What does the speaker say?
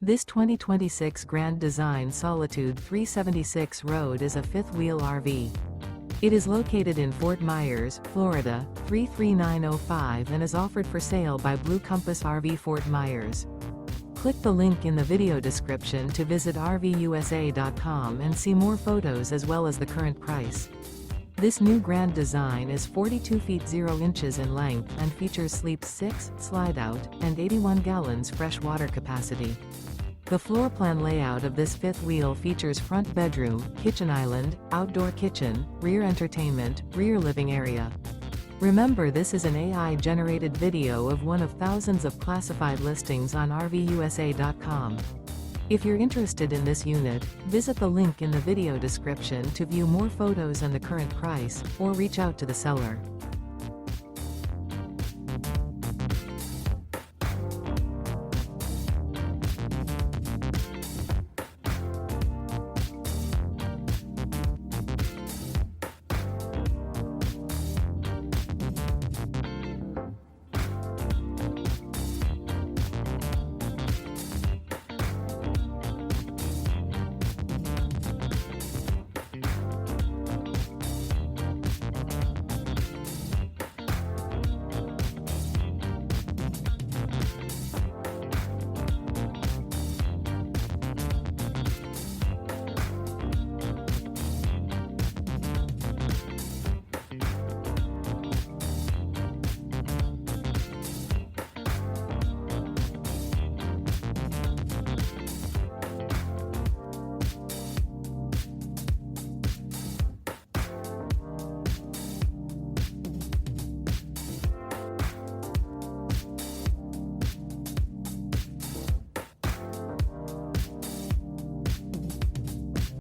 This 2026 Grand Design Solitude 376 Road is a fifth-wheel RV. It is located in Fort Myers, Florida, 33905 and is offered for sale by Blue Compass RV Fort Myers. Click the link in the video description to visit RVUSA.com and see more photos as well as the current price. This new Grand Design is 42 feet 0 inches in length and features Sleep 6, Slideout, and 81 gallons fresh water capacity. The floor plan layout of this fifth wheel features front bedroom, kitchen island, outdoor kitchen, rear entertainment, rear living area. Remember, this is an AI-generated video of one of thousands of classified listings on RVUSA.com. If you're interested in this unit, visit the link in the video description to view more photos and the current price, or reach out to the seller.